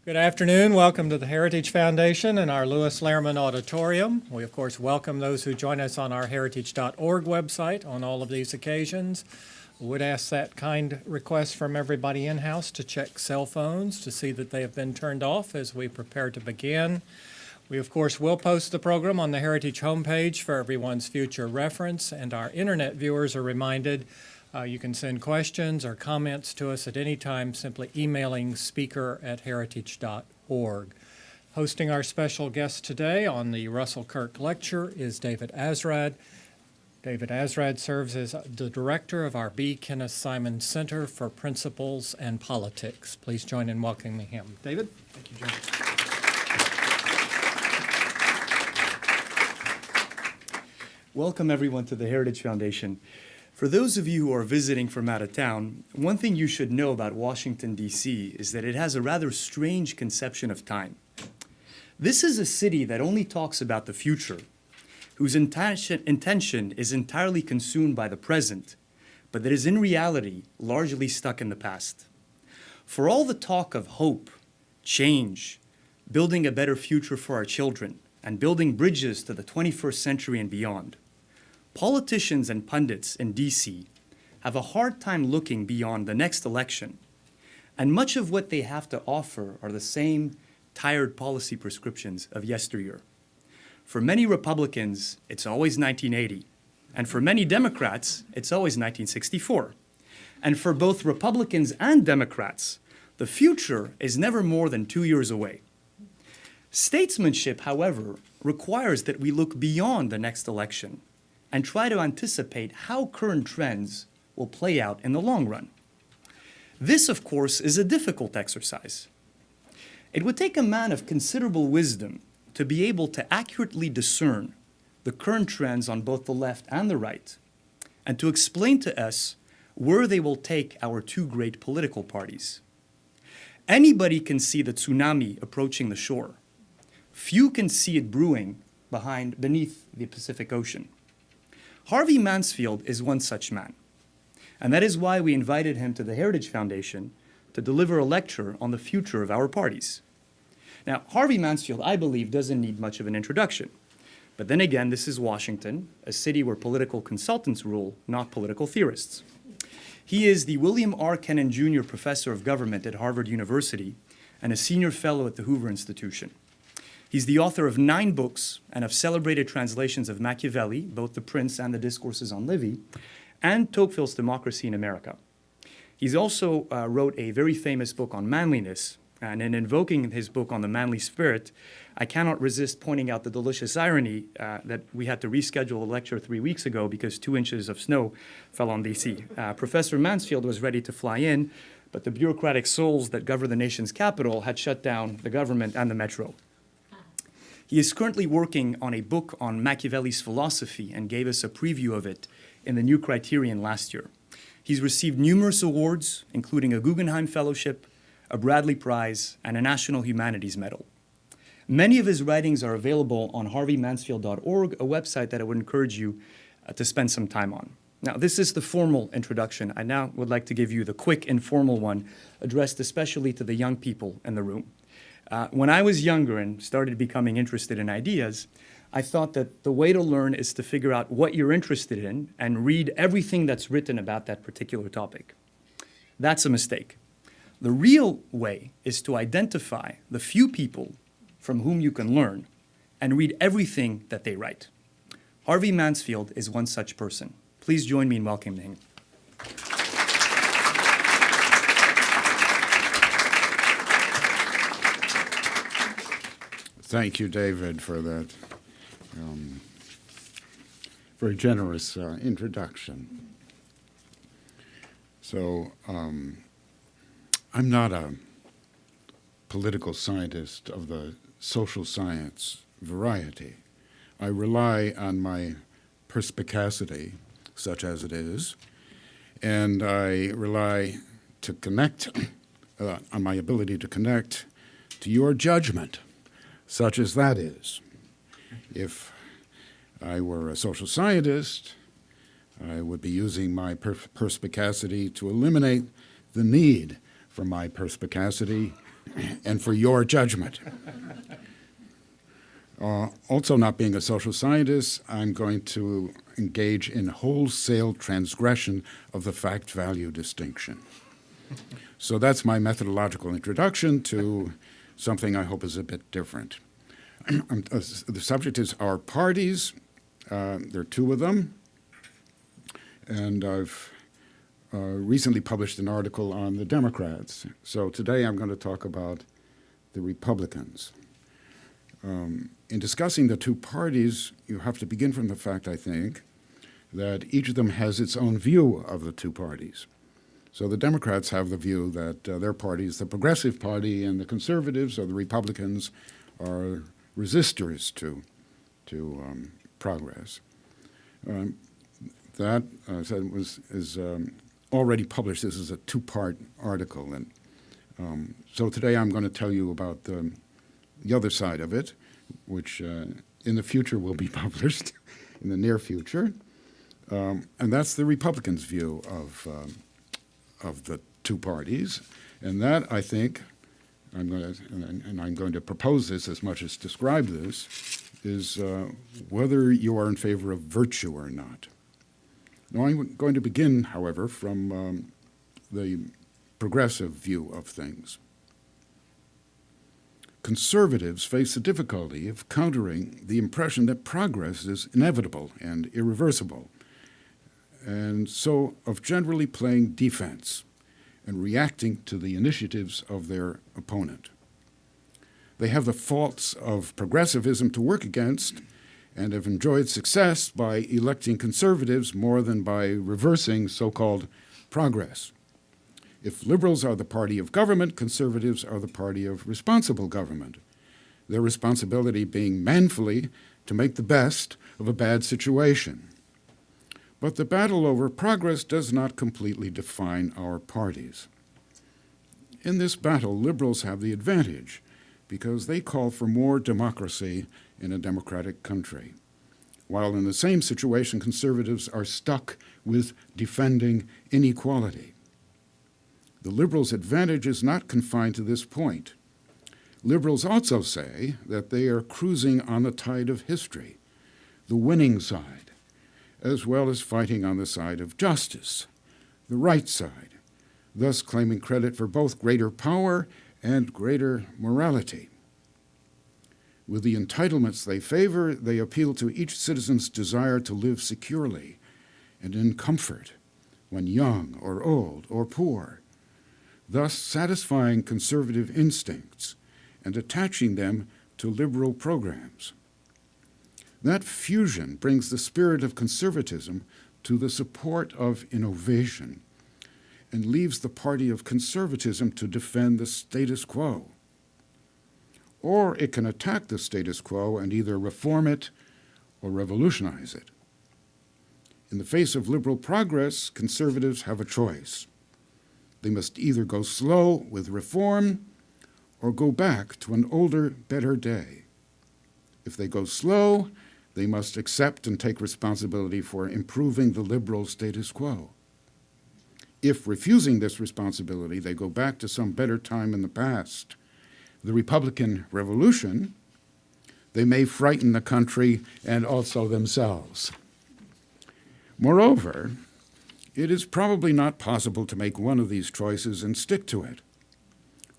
Good afternoon. Welcome to the Heritage Foundation and our Lewis Lehrman Auditorium. We, of course, welcome those who join us on our heritage.org website on all of these occasions. We would ask that kind request from everybody in-house to check cell phones to see that they have been turned off as we prepare to begin. We, of course, will post the program on the Heritage homepage for everyone's future reference, and our internet viewers are reminded you can send questions or comments to us at any time simply emailing speaker@heritage.org. Hosting our special guest today on the Russell Kirk Lecture is David Azrad. David Azrad serves as the director of our B. Kenneth Simon Center for Principles and Politics. Please join in welcoming him. David? Thank you, John. Welcome, everyone, to the Heritage Foundation. For those of you who are visiting from out of town, one thing you should know about Washington, D.C. is that it has a rather strange conception of time. This is a city that only talks about the future, whose intention is entirely consumed by the present, but that is in reality largely stuck in the past. For all the talk of hope, change, building a better future for our children, and building bridges to the 21st century and beyond, politicians and pundits in D.C. have a hard time looking beyond the next election, and much of what they have to offer are the same tired policy prescriptions of yesteryear. For many Republicans, it's always 1980, and for many Democrats, it's always 1964. And for both Republicans and Democrats, the future is never more than 2 years away. Statesmanship, however, requires that we look beyond the next election and try to anticipate how current trends will play out in the long run. This, of course, is a difficult exercise. It would take a man of considerable wisdom to be able to accurately discern the current trends on both the left and the right, and to explain to us where they will take our two great political parties. Anybody can see the tsunami approaching the shore. Few can see it brewing beneath the Pacific Ocean. Harvey Mansfield is one such man, and that is why we invited him to the Heritage Foundation to deliver a lecture on the future of our parties. Now, Harvey Mansfield, I believe, doesn't need much of an introduction. But then again, this is Washington, a city where political consultants rule, not political theorists. He is the William R. Kenneth Jr. Professor of Government at Harvard University and a senior fellow at the Hoover Institution. He's the author of 9 books and of celebrated translations of Machiavelli, both The Prince and the Discourses on Livy, and Tocqueville's Democracy in America. He's also wrote a very famous book on manliness, and in invoking his book on the manly spirit, I cannot resist pointing out the delicious irony that we had to reschedule a lecture 3 weeks ago because 2 inches of snow fell on D.C. Professor Mansfield was ready to fly in, but the bureaucratic souls that govern the nation's capital had shut down the government and the metro. He is currently working on a book on Machiavelli's philosophy and gave us a preview of it in the New Criterion last year. He's received numerous awards, including a Guggenheim Fellowship, a Bradley Prize, and a National Humanities Medal. Many of his writings are available on harveymansfield.org, a website that I would encourage you to spend some time on. Now, this is the formal introduction. I now would like to give you the quick, informal one, addressed especially to the young people in the room. When I was younger and started becoming interested in ideas, I thought that the way to learn is to figure out what you're interested in and read everything that's written about that particular topic. That's a mistake. The real way is to identify the few people from whom you can learn and read everything that they write. Harvey Mansfield is one such person. Please join me in welcoming him. Thank you, David, for that very generous introduction. So, I'm not a political scientist of the social science variety. I rely on my perspicacity, such as it is, and I rely to connect on my ability to connect to your judgment, such as that is. If I were a social scientist, I would be using my perspicacity to eliminate the need for my perspicacity and for your judgment. Also, not being a social scientist, I'm going to engage in wholesale transgression of the fact-value distinction. So that's my methodological introduction to something I hope is a bit different. The subject is our parties. There are two of them. And I've recently published an article on the Democrats. So today I'm going to talk about the Republicans. In discussing the two parties, you have to begin from the fact, I think, that each of them has its own view of the two parties. So the Democrats have the view that their parties, the Progressive Party and the Conservatives, or the Republicans, are resistors to progress. That is already published. This is a two-part article. And so today I'm going to tell you about the other side of it, which in the future will be published, in the near future. And that's the Republicans' view of the two parties. And that, I think, I'm going to propose this as much as describe this, is whether you are in favor of virtue or not. Now, I'm going to begin, however, from the progressive view of things. Conservatives face the difficulty of countering the impression that progress is inevitable and irreversible, and so of generally playing defense and reacting to the initiatives of their opponent. They have the faults of progressivism to work against and have enjoyed success by electing conservatives more than by reversing so-called progress. If liberals are the party of government, conservatives are the party of responsible government, their responsibility being manfully to make the best of a bad situation. But the battle over progress does not completely define our parties. In this battle, liberals have the advantage because they call for more democracy in a democratic country, while in the same situation, conservatives are stuck with defending inequality. The liberals' advantage is not confined to this point. Liberals also say that they are cruising on the tide of history, the winning side, as well as fighting on the side of justice, the right side, thus claiming credit for both greater power and greater morality. With the entitlements they favor, they appeal to each citizen's desire to live securely and in comfort when young or old or poor, thus satisfying conservative instincts and attaching them to liberal programs. That fusion brings the spirit of conservatism to the support of innovation and leaves the party of conservatism to defend the status quo. Or it can attack the status quo and either reform it or revolutionize it. In the face of liberal progress, conservatives have a choice. They must either go slow with reform or go back to an older, better day. If they go slow, they must accept and take responsibility for improving the liberal status quo. If refusing this responsibility, they go back to some better time in the past, the Republican Revolution, they may frighten the country and also themselves. Moreover, it is probably not possible to make one of these choices and stick to it.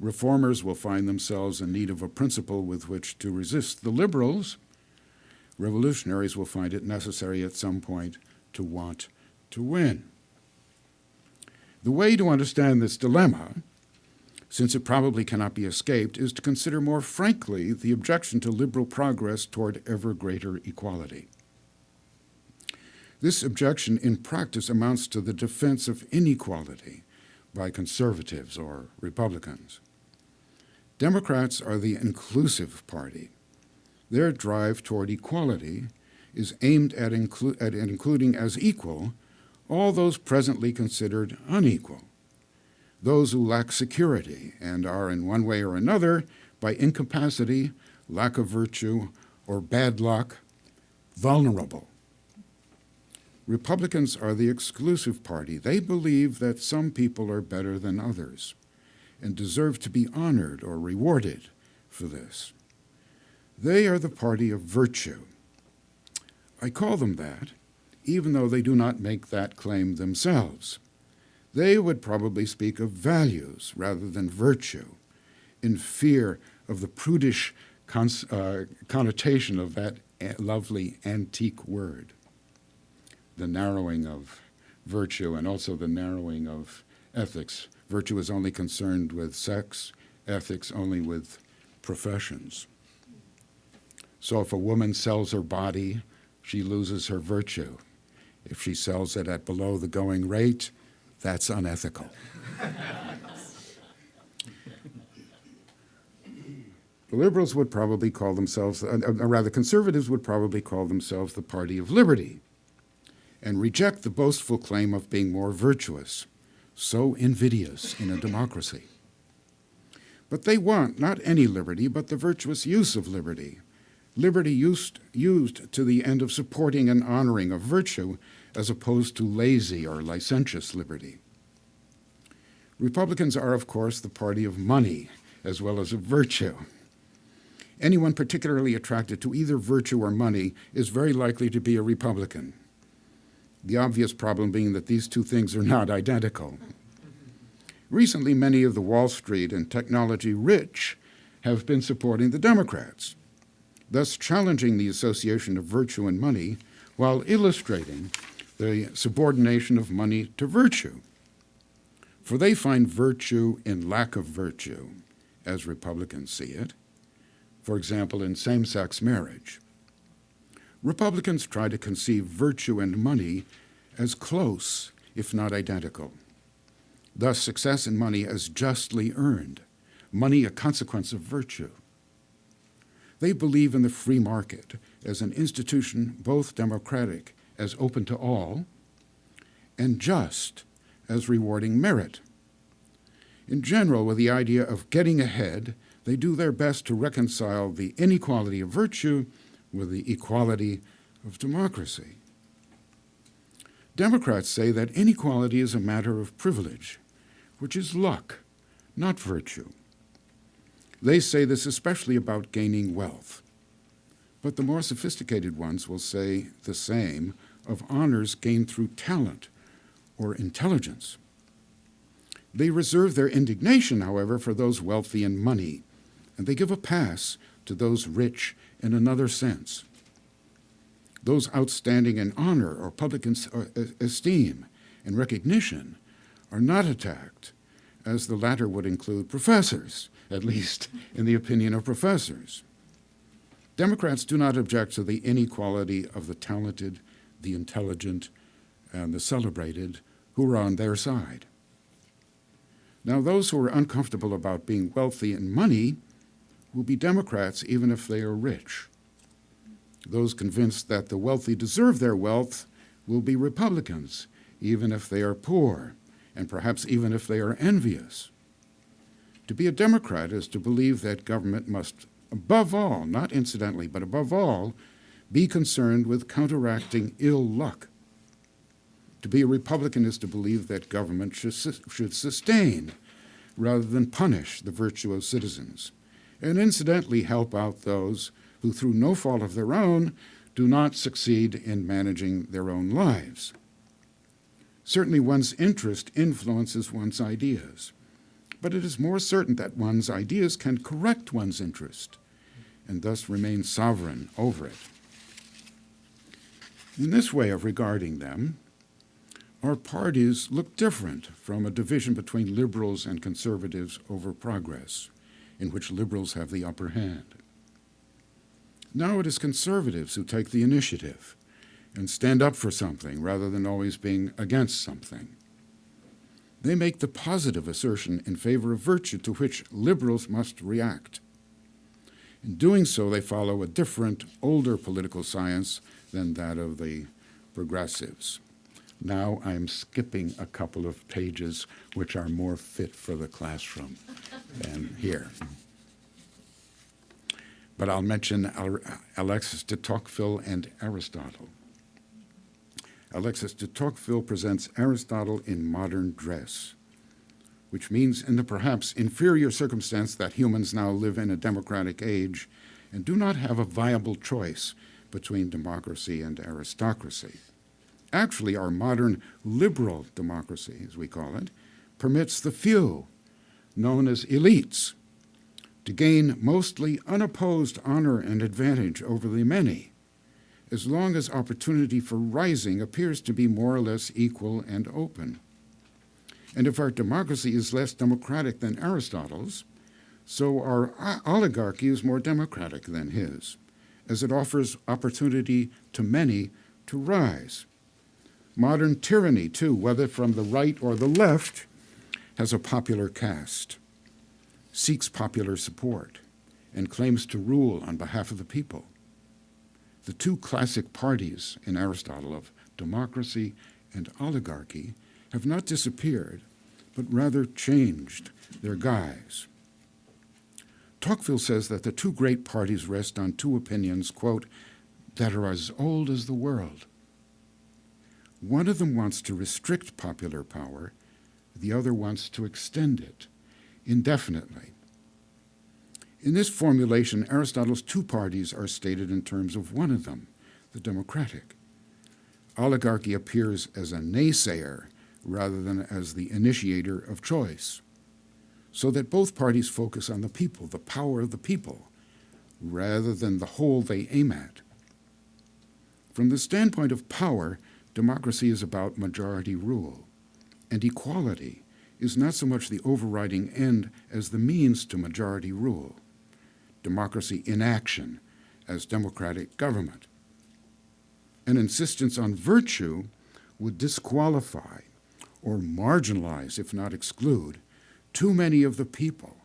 Reformers will find themselves in need of a principle with which to resist the liberals. Revolutionaries will find it necessary at some point to want to win. The way to understand this dilemma, since it probably cannot be escaped, is to consider more frankly the objection to liberal progress toward ever greater equality. This objection in practice amounts to the defense of inequality by conservatives or Republicans. Democrats are the inclusive party. Their drive toward equality is aimed at including as equal all those presently considered unequal, those who lack security and are in one way or another, by incapacity, lack of virtue, or bad luck, vulnerable. Republicans are the exclusive party. They believe that some people are better than others, and deserve to be honored or rewarded for this. They are the party of virtue. I call them that, even though they do not make that claim themselves. They would probably speak of values rather than virtue, in fear of the prudish connotation of that lovely antique word, the narrowing of virtue and also the narrowing of ethics. Virtue is only concerned with sex, ethics only with professions. So if a woman sells her body, she loses her virtue. If she sells it at below the going rate, that's unethical. The liberals would probably call themselves, or rather conservatives would probably call themselves the party of liberty and reject the boastful claim of being more virtuous, so invidious in a democracy. But they want not any liberty, but the virtuous use of liberty. Liberty used to the end of supporting and honoring of virtue as opposed to lazy or licentious liberty. Republicans are, of course, the party of money as well as of virtue. Anyone particularly attracted to either virtue or money is very likely to be a Republican. The obvious problem being that these two things are not identical. Recently, many of the Wall Street and technology rich have been supporting the Democrats, thus challenging the association of virtue and money while illustrating the subordination of money to virtue. For they find virtue in lack of virtue, as Republicans see it, for example, in same-sex marriage. Republicans try to conceive virtue and money as close, if not identical. Thus, success in money as justly earned, money a consequence of virtue. They believe in the free market as an institution both democratic as open to all and just as rewarding merit. In general, with the idea of getting ahead, they do their best to reconcile the inequality of virtue with the equality of democracy. Democrats say that inequality is a matter of privilege, which is luck, not virtue. They say this especially about gaining wealth. But the more sophisticated ones will say the same of honors gained through talent or intelligence. They reserve their indignation, however, for those wealthy in money, and they give a pass to those rich in another sense. Those outstanding in honor or public esteem and recognition are not attacked, as the latter would include professors, at least in the opinion of professors. Democrats do not object to the inequality of the talented, the intelligent, and the celebrated who are on their side. Now, those who are uncomfortable about being wealthy in money will be Democrats even if they are rich. Those convinced that the wealthy deserve their wealth will be Republicans, even if they are poor, and perhaps even if they are envious. To be a Democrat is to believe that government must, above all, not incidentally, but above all, be concerned with counteracting ill luck. To be a Republican is to believe that government should sustain rather than punish the virtue of citizens, and incidentally help out those who, through no fault of their own, do not succeed in managing their own lives. Certainly one's interest influences one's ideas, but it is more certain that one's ideas can correct one's interest and thus remain sovereign over it. In this way of regarding them, our parties look different from a division between liberals and conservatives over progress, in which liberals have the upper hand. Now it is conservatives who take the initiative and stand up for something rather than always being against something. They make the positive assertion in favor of virtue to which liberals must react. In doing so, they follow a different, older political science than that of the progressives. Now I'm skipping a couple of pages which are more fit for the classroom than here. But I'll mention Alexis de Tocqueville and Aristotle. Alexis de Tocqueville presents Aristotle in modern dress, which means in the perhaps inferior circumstance that humans now live in a democratic age and do not have a viable choice between democracy and aristocracy. Actually, our modern liberal democracy, as we call it, permits the few, known as elites, to gain mostly unopposed honor and advantage over the many, as long as opportunity for rising appears to be more or less equal and open. And if our democracy is less democratic than Aristotle's, so our oligarchy is more democratic than his, as it offers opportunity to many to rise. Modern tyranny, too, whether from the right or the left, has a popular caste, seeks popular support, and claims to rule on behalf of the people. The two classic parties in Aristotle of democracy and oligarchy have not disappeared, but rather changed their guise. Tocqueville says that the two great parties rest on two opinions, quote, that are as old as the world. One of them wants to restrict popular power, the other wants to extend it indefinitely. In this formulation, Aristotle's two parties are stated in terms of one of them, the democratic. Oligarchy appears as a naysayer rather than as the initiator of choice, so that both parties focus on the people, the power of the people, rather than the whole they aim at. From the standpoint of power, democracy is about majority rule, and equality is not so much the overriding end as the means to majority rule. Democracy in action as democratic government. An insistence on virtue would disqualify or marginalize, if not exclude, too many of the people,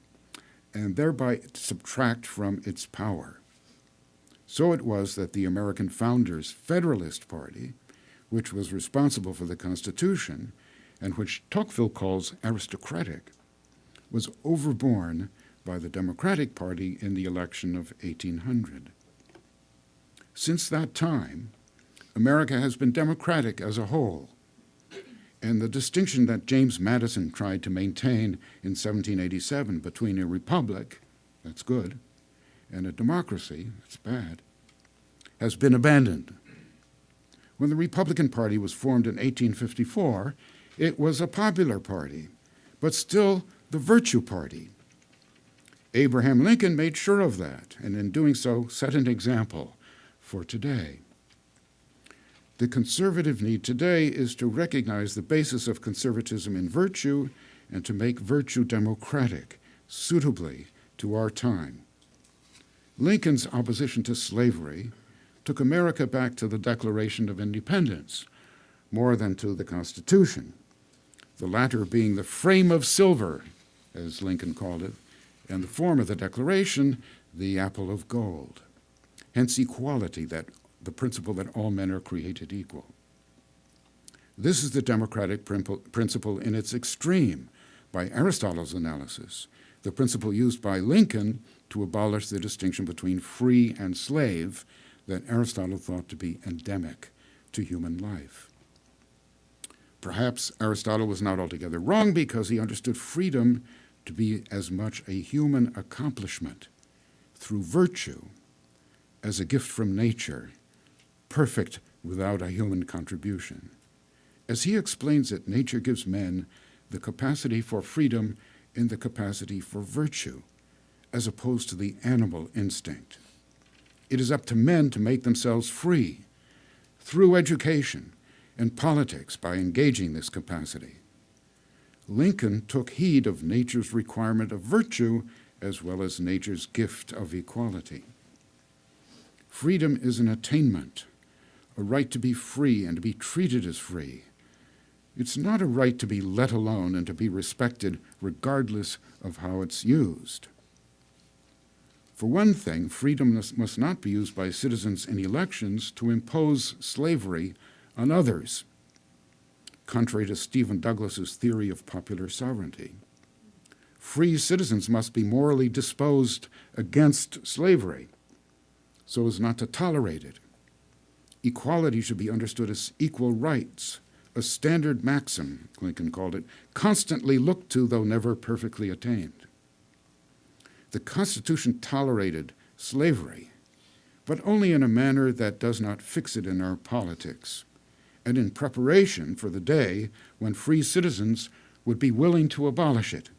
and thereby subtract from its power. So it was that the American founders' Federalist Party, which was responsible for the Constitution, and which Tocqueville calls aristocratic, was overborne by the Democratic Party in the election of 1800. Since that time, America has been democratic as a whole, and the distinction that James Madison tried to maintain in 1787 between a republic, that's good, and a democracy, that's bad, has been abandoned. When the Republican Party was formed in 1854, it was a popular party, but still the virtue party. Abraham Lincoln made sure of that, and in doing so set an example for today. The conservative need today is to recognize the basis of conservatism in virtue and to make virtue democratic, suitably to our time. Lincoln's opposition to slavery took America back to the Declaration of Independence, more than to the Constitution, the latter being the frame of silver, as Lincoln called it, and the form of the Declaration, the apple of gold. Hence equality, that the principle that all men are created equal. This is the democratic principle in its extreme, by Aristotle's analysis, the principle used by Lincoln to abolish the distinction between free and slave that Aristotle thought to be endemic to human life. Perhaps Aristotle was not altogether wrong because he understood freedom to be as much a human accomplishment through virtue as a gift from nature, perfect without a human contribution. As he explains it, nature gives men the capacity for freedom and the capacity for virtue, as opposed to the animal instinct. It is up to men to make themselves free through education and politics by engaging this capacity. Lincoln took heed of nature's requirement of virtue as well as nature's gift of equality. Freedom is an attainment, a right to be free and to be treated as free. It's not a right to be let alone and to be respected regardless of how it's used. For one thing, freedom must not be used by citizens in elections to impose slavery on others, contrary to Stephen Douglas's theory of popular sovereignty. Free citizens must be morally disposed against slavery so as not to tolerate it. Equality should be understood as equal rights, a standard maxim, Lincoln called it, constantly looked to though never perfectly attained. The Constitution tolerated slavery, but only in a manner that does not fix it in our politics, and in preparation for the day when free citizens would be willing to abolish it.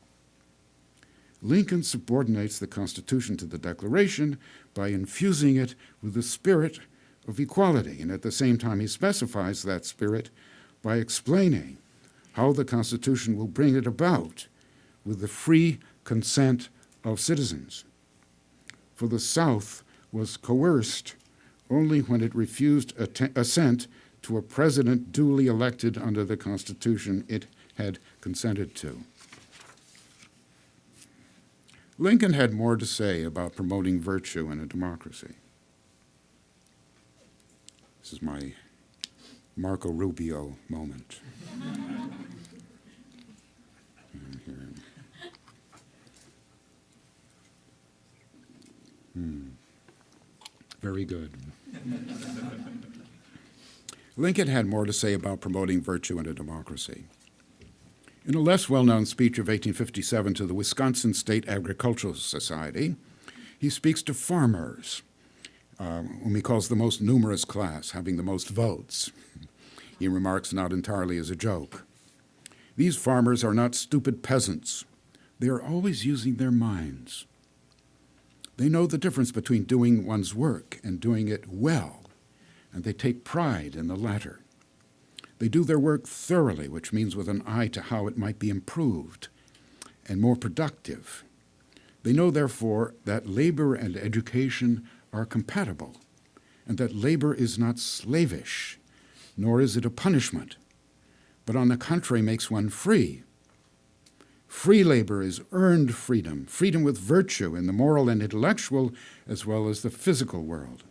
Lincoln subordinates the Constitution to the Declaration by infusing it with the spirit of equality, and at the same time he specifies that spirit by explaining how the Constitution will bring it about with the free consent of citizens. For the South was coerced only when it refused assent to a president duly elected under the Constitution it had consented to. Lincoln had more to say about promoting virtue in a democracy. This is my Marco Rubio moment. Very good. Lincoln had more to say about promoting virtue in a democracy. In a less well-known speech of 1857 to the Wisconsin State Agricultural Society, he speaks to farmers, whom he calls the most numerous class, having the most votes. He remarks not entirely as a joke. These farmers are not stupid peasants. They are always using their minds. They know the difference between doing one's work and doing it well, and they take pride in the latter. They do their work thoroughly, which means with an eye to how it might be improved and more productive. They know, therefore, that labor and education are compatible, and that labor is not slavish, nor is it a punishment, but on the contrary makes one free. Free labor is earned freedom, freedom with virtue in the moral and intellectual as well as the physical world.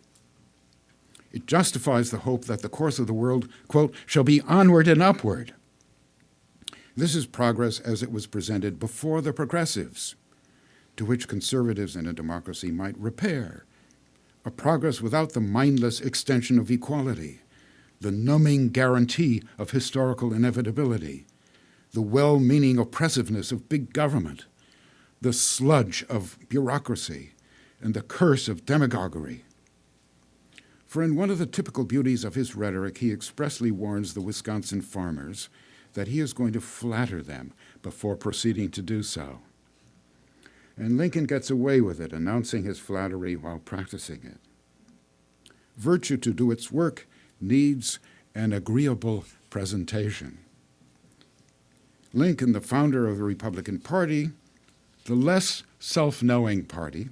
It justifies the hope that the course of the world, quote, shall be onward and upward. This is progress as it was presented before the progressives, to which conservatives in a democracy might repair, a progress without the mindless extension of equality, the numbing guarantee of historical inevitability, the well-meaning oppressiveness of big government, the sludge of bureaucracy, and the curse of demagoguery. For in one of the typical beauties of his rhetoric, he expressly warns the Wisconsin farmers that he is going to flatter them before proceeding to do so. And Lincoln gets away with it, announcing his flattery while practicing it. Virtue, to do its work, needs an agreeable presentation. Lincoln, the founder of the Republican Party, the less self-knowing party,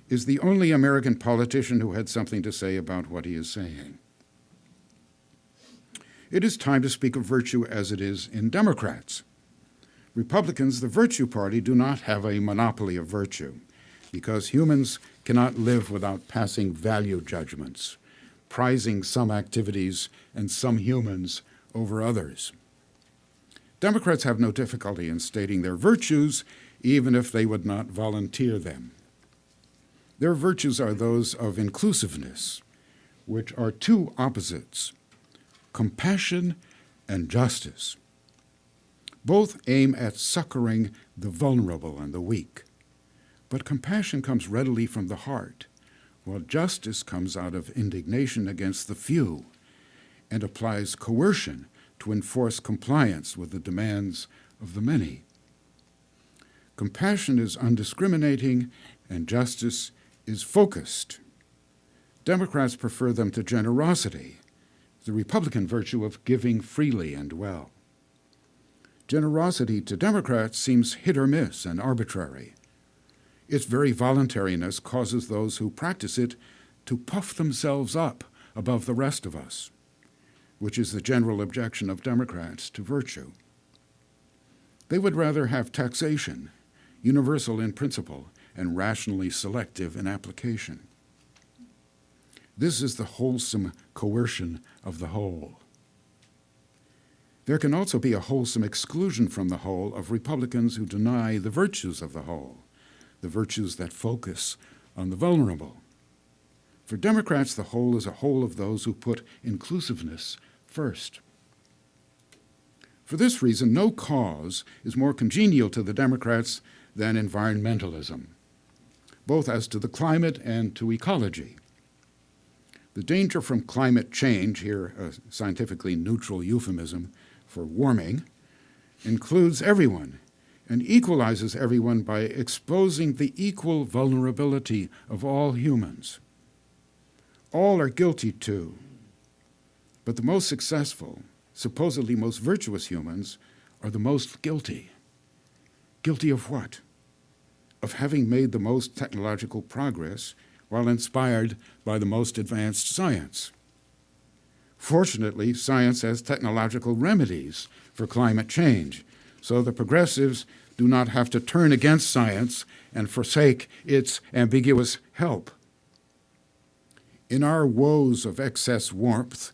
is the only American politician who had something to say about what he is saying. It is time to speak of virtue as it is in Democrats. Republicans, the virtue party, do not have a monopoly of virtue because humans cannot live without passing value judgments, prizing some activities and some humans over others. Democrats have no difficulty in stating their virtues, even if they would not volunteer them. Their virtues are those of inclusiveness, which are two opposites, compassion and justice. Both aim at succoring the vulnerable and the weak, but compassion comes readily from the heart, while justice comes out of indignation against the few and applies coercion to enforce compliance with the demands of the many. Compassion is undiscriminating and justice is focused. Democrats prefer them to generosity, the Republican virtue of giving freely and well. Generosity to Democrats seems hit or miss and arbitrary. Its very voluntariness causes those who practice it to puff themselves up above the rest of us, which is the general objection of Democrats to virtue. They would rather have taxation, universal in principle and rationally selective in application. This is the wholesome coercion of the whole. There can also be a wholesome exclusion from the whole of Republicans who deny the virtues of the whole, the virtues that focus on the vulnerable. For Democrats, the whole is a whole of those who put inclusiveness first. For this reason, no cause is more congenial to the Democrats than environmentalism, both as to the climate and to ecology. The danger from climate change, here a scientifically neutral euphemism for warming, includes everyone and equalizes everyone by exposing the equal vulnerability of all humans. All are guilty too, but the most successful, supposedly most virtuous humans are the most guilty. Guilty of what? Of having made the most technological progress while inspired by the most advanced science. Fortunately, science has technological remedies for climate change, so the progressives do not have to turn against science and forsake its ambiguous help. In our woes of excess warmth,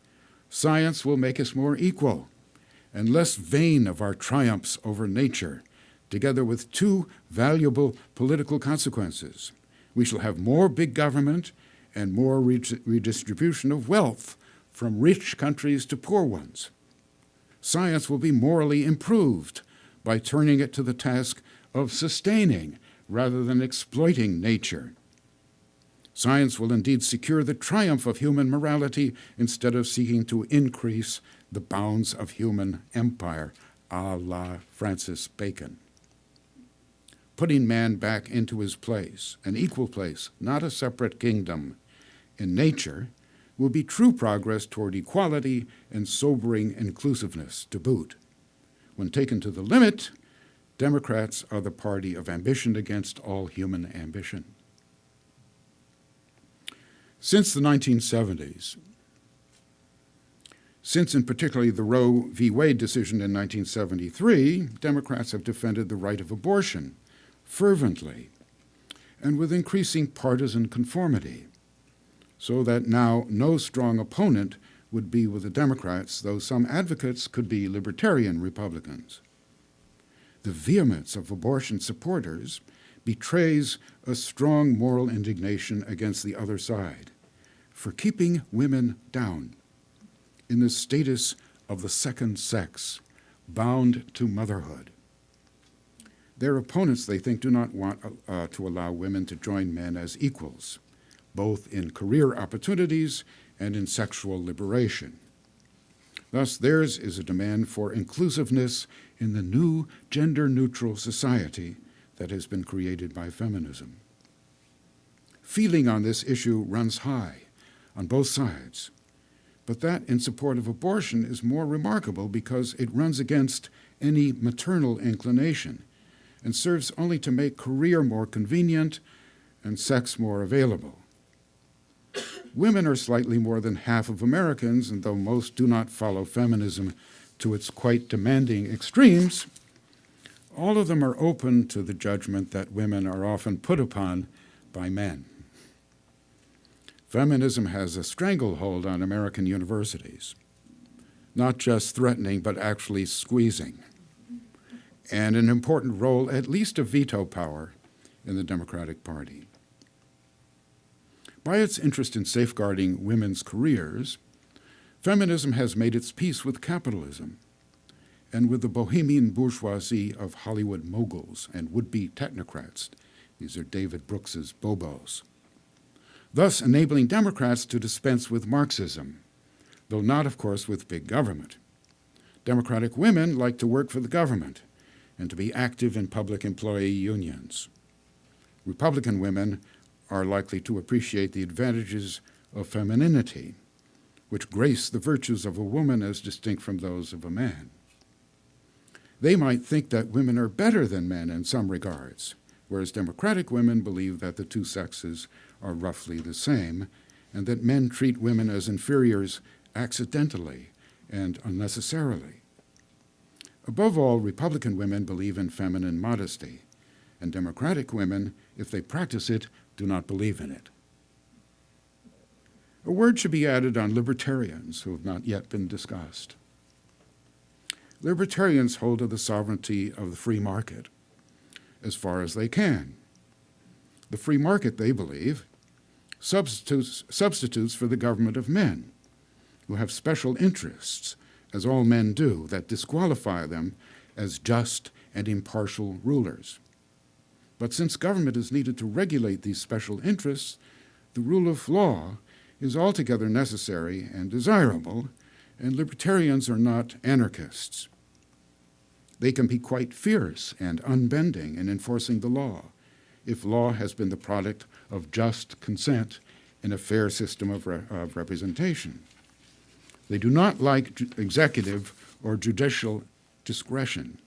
science will make us more equal and less vain of our triumphs over nature, together with two valuable political consequences. We shall have more big government and more redistribution of wealth from rich countries to poor ones. Science will be morally improved by turning it to the task of sustaining rather than exploiting nature. Science will indeed secure the triumph of human morality instead of seeking to increase the bounds of human empire, a la Francis Bacon. Putting man back into his place, an equal place, not a separate kingdom, in nature, will be true progress toward equality and sobering inclusiveness to boot. When taken to the limit, Democrats are the party of ambition against all human ambition. Since the 1970s, since in particularly the Roe v. Wade decision in 1973, Democrats have defended the right of abortion fervently and with increasing partisan conformity, so that now no strong opponent would be with the Democrats, though some advocates could be libertarian Republicans. The vehemence of abortion supporters betrays a strong moral indignation against the other side for keeping women down in the status of the second sex, bound to motherhood. Their opponents, they think, do not want to allow women to join men as equals, both in career opportunities and in sexual liberation. Thus, theirs is a demand for inclusiveness in the new gender-neutral society that has been created by feminism. Feeling on this issue runs high on both sides, but that in support of abortion is more remarkable because it runs against any maternal inclination and serves only to make career more convenient and sex more available. Women are slightly more than half of Americans, and though most do not follow feminism to its quite demanding extremes, all of them are open to the judgment that women are often put upon by men. Feminism has a stranglehold on American universities, not just threatening, but actually squeezing, and an important role, at least of veto power, in the Democratic Party. By its interest in safeguarding women's careers, feminism has made its peace with capitalism and with the bohemian bourgeoisie of Hollywood moguls and would-be technocrats. These are David Brooks's bobos. Thus enabling Democrats to dispense with Marxism, though not, of course, with big government. Democratic women like to work for the government and to be active in public employee unions. Republican women are likely to appreciate the advantages of femininity, which grace the virtues of a woman as distinct from those of a man. They might think that women are better than men in some regards, whereas Democratic women believe that the two sexes are roughly the same, and that men treat women as inferiors accidentally and unnecessarily. Above all, Republican women believe in feminine modesty, and Democratic women, if they practice it, do not believe in it. A word should be added on libertarians who have not yet been discussed. Libertarians hold to the sovereignty of the free market as far as they can. The free market, they believe, substitutes for the government of men who have special interests as all men do, that disqualify them as just and impartial rulers. But since government is needed to regulate these special interests, the rule of law is altogether necessary and desirable, and libertarians are not anarchists. They can be quite fierce and unbending in enforcing the law, if law has been the product of just consent in a fair system of representation. They do not like executive or judicial discretion,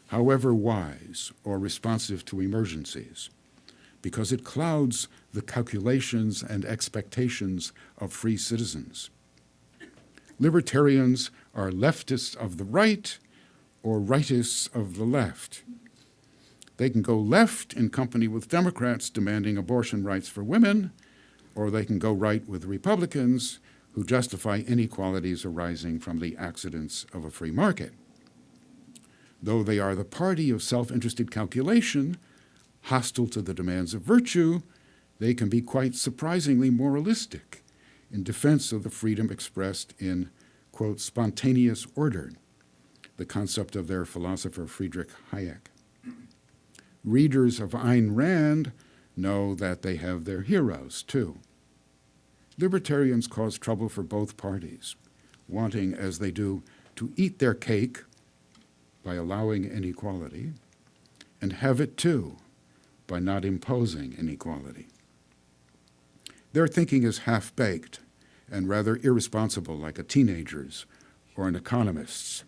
however wise or responsive to emergencies, because it clouds the calculations and expectations of free citizens. Libertarians are leftists of the right or rightists of the left. They can go left in company with Democrats demanding abortion rights for women, or they can go right with Republicans who justify inequalities arising from the accidents of a free market. Though they are the party of self-interested calculation, hostile to the demands of virtue, they can be quite surprisingly moralistic in defense of the freedom expressed in, quote, spontaneous order, the concept of their philosopher Friedrich Hayek. Readers of Ayn Rand know that they have their heroes, too. Libertarians cause trouble for both parties, wanting, as they do, to eat their cake by allowing inequality, and have it, too, by not imposing inequality. Their thinking is half-baked and rather irresponsible, like a teenager's or an economist's.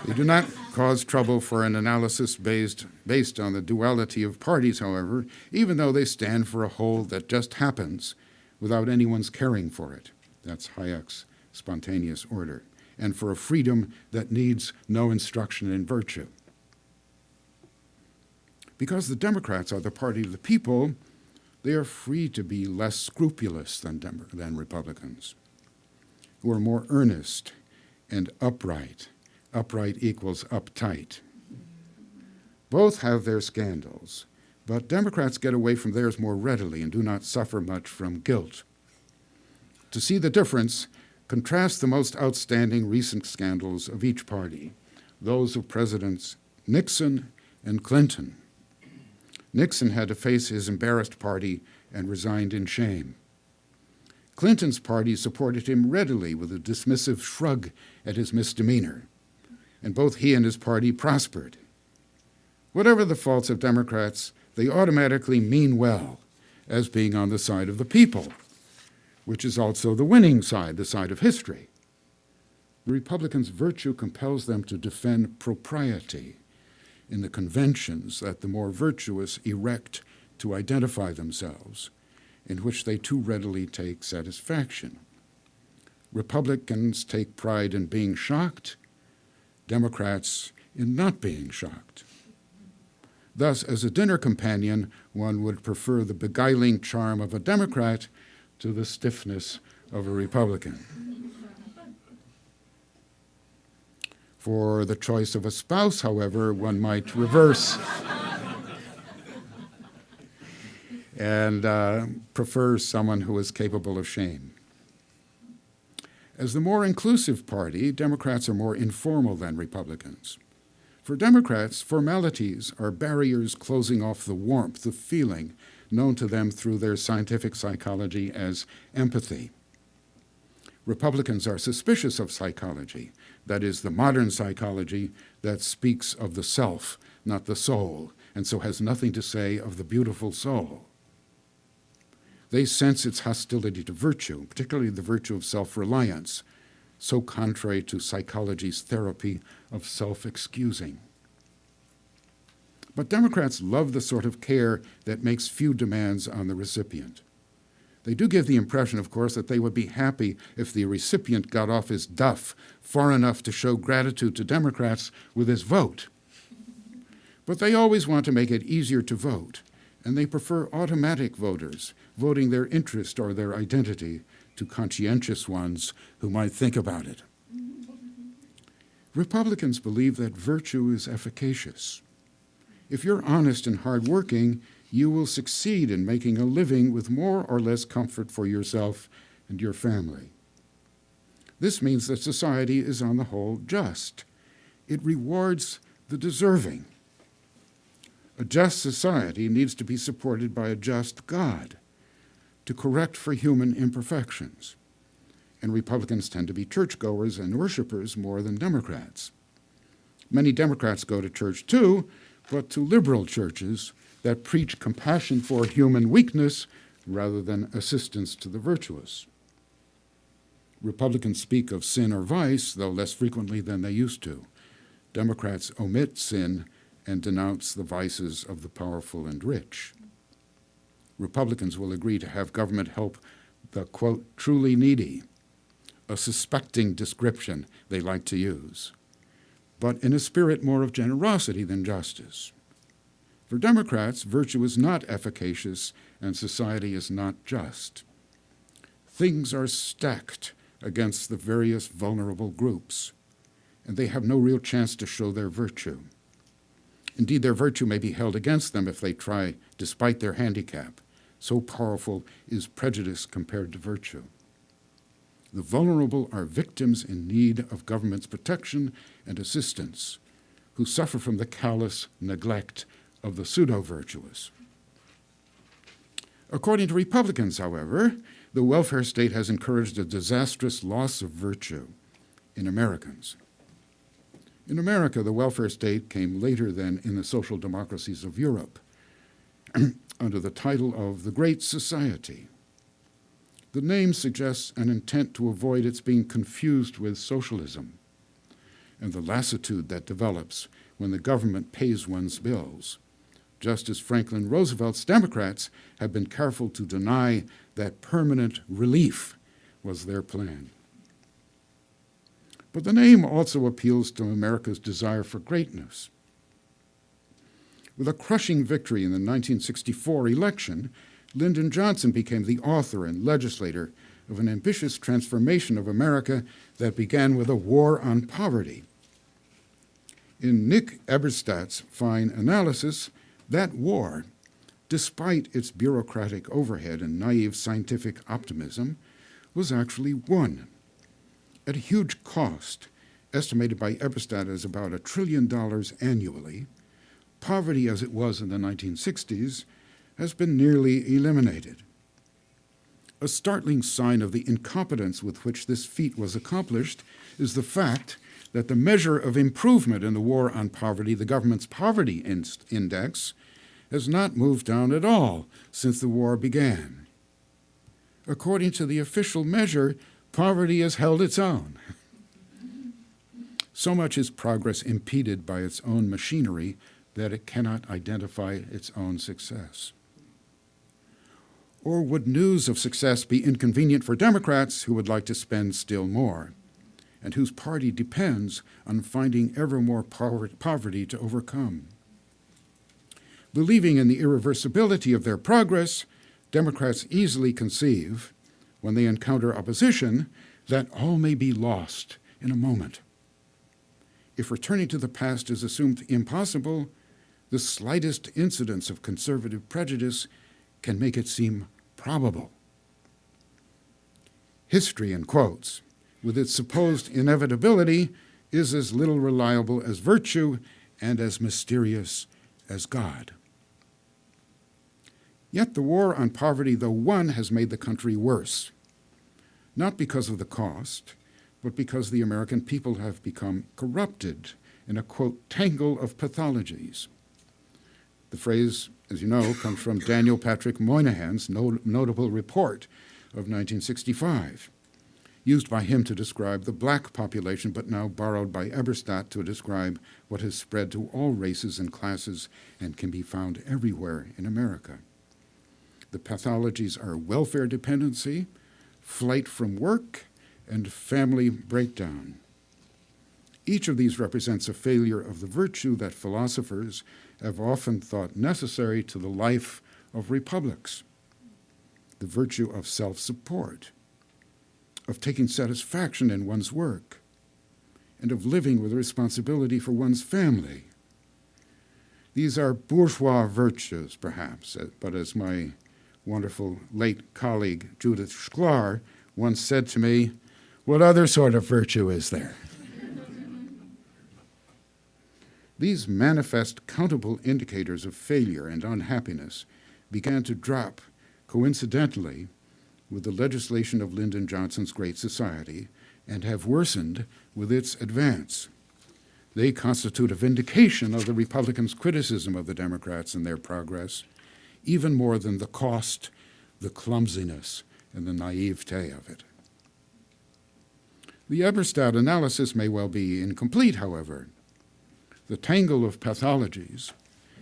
They do not cause trouble for an analysis based on the duality of parties, however, even though they stand for a whole that just happens without anyone's caring for it. That's Hayek's spontaneous order. And for a freedom that needs no instruction in virtue. Because the Democrats are the party of the people, they are free to be less scrupulous than Republicans, who are more earnest and upright. Upright equals uptight. Both have their scandals, but Democrats get away from theirs more readily and do not suffer much from guilt. To see the difference, contrast the most outstanding recent scandals of each party, those of Presidents Nixon and Clinton. Nixon had to face his embarrassed party and resigned in shame. Clinton's party supported him readily with a dismissive shrug at his misdemeanor, and both he and his party prospered. Whatever the faults of Democrats, they automatically mean well as being on the side of the people, which is also the winning side, the side of history. The Republicans' virtue compels them to defend propriety in the conventions that the more virtuous erect to identify themselves, in which they too readily take satisfaction. Republicans take pride in being shocked, Democrats in not being shocked. Thus, as a dinner companion, one would prefer the beguiling charm of a Democrat to the stiffness of a Republican. For the choice of a spouse, however, one might reverse and prefer someone who is capable of shame. As the more inclusive party, Democrats are more informal than Republicans. For Democrats, formalities are barriers closing off the warmth of feeling known to them through their scientific psychology as empathy. Republicans are suspicious of psychology, that is, the modern psychology that speaks of the self, not the soul, and so has nothing to say of the beautiful soul. They sense its hostility to virtue, particularly the virtue of self-reliance, so contrary to psychology's therapy of self-excusing. But Democrats love the sort of care that makes few demands on the recipient. They do give the impression, of course, that they would be happy if the recipient got off his duff far enough to show gratitude to Democrats with his vote. But they always want to make it easier to vote, and they prefer automatic voters, voting their interest or their identity to conscientious ones who might think about it. Republicans believe that virtue is efficacious. If you're honest and hardworking, you will succeed in making a living with more or less comfort for yourself and your family. This means that society is on the whole just. It rewards the deserving. A just society needs to be supported by a just God to correct for human imperfections. And Republicans tend to be churchgoers and worshipers more than Democrats. Many Democrats go to church too, but to liberal churches that preach compassion for human weakness rather than assistance to the virtuous. Republicans speak of sin or vice, though less frequently than they used to. Democrats omit sin and denounce the vices of the powerful and rich. Republicans will agree to have government help the, quote, truly needy, a suspecting description they like to use, but in a spirit more of generosity than justice. For Democrats, virtue is not efficacious and society is not just. Things are stacked against the various vulnerable groups, and they have no real chance to show their virtue. Indeed, their virtue may be held against them if they try, despite their handicap. So powerful is prejudice compared to virtue. The vulnerable are victims in need of government's protection and assistance, who suffer from the callous neglect of the pseudo-virtuous. According to Republicans, however, the welfare state has encouraged a disastrous loss of virtue in Americans. In America, the welfare state came later than in the social democracies of Europe, under the title of the Great Society. The name suggests an intent to avoid its being confused with socialism and the lassitude that develops when the government pays one's bills, just as Franklin Roosevelt's Democrats have been careful to deny that permanent relief was their plan. But the name also appeals to America's desire for greatness. With a crushing victory in the 1964 election, Lyndon Johnson became the author and legislator of an ambitious transformation of America that began with a war on poverty. In Nick Eberstadt's fine analysis, that war, despite its bureaucratic overhead and naive scientific optimism, was actually won. At a huge cost, estimated by Eberstadt as about $1 trillion annually, poverty as it was in the 1960s has been nearly eliminated. A startling sign of the incompetence with which this feat was accomplished is the fact that the measure of improvement in the war on poverty, the government's poverty index, has not moved down at all since the war began. According to the official measure, poverty has held its own. So much is progress impeded by its own machinery that it cannot identify its own success. Or would news of success be inconvenient for Democrats who would like to spend still more, and whose party depends on finding ever more poverty to overcome? Believing in the irreversibility of their progress, Democrats easily conceive, when they encounter opposition, that all may be lost in a moment. If returning to the past is assumed impossible, the slightest incidence of conservative prejudice can make it seem probable. History, in quotes, with its supposed inevitability, is as little reliable as virtue and as mysterious as God. Yet the war on poverty, though won, has made the country worse, not because of the cost, but because the American people have become corrupted in a, quote, tangle of pathologies. The phrase, as you know, comes from Daniel Patrick Moynihan's notable report of 1965, used by him to describe the black population, but now borrowed by Eberstadt to describe what has spread to all races and classes and can be found everywhere in America. The pathologies are welfare dependency, flight from work, and family breakdown. Each of these represents a failure of the virtue that philosophers have often thought necessary to the life of republics, the virtue of self-support, of taking satisfaction in one's work, and of living with responsibility for one's family. These are bourgeois virtues, perhaps, but as my wonderful late colleague Judith Sklar once said to me, What other sort of virtue is there? These manifest countable indicators of failure and unhappiness began to drop coincidentally with the legislation of Lyndon Johnson's Great Society and have worsened with its advance. They constitute a vindication of the Republicans' criticism of the Democrats and their progress, even more than the cost, the clumsiness, and the naivete of it. The Eberstadt analysis may well be incomplete, however. The tangle of pathologies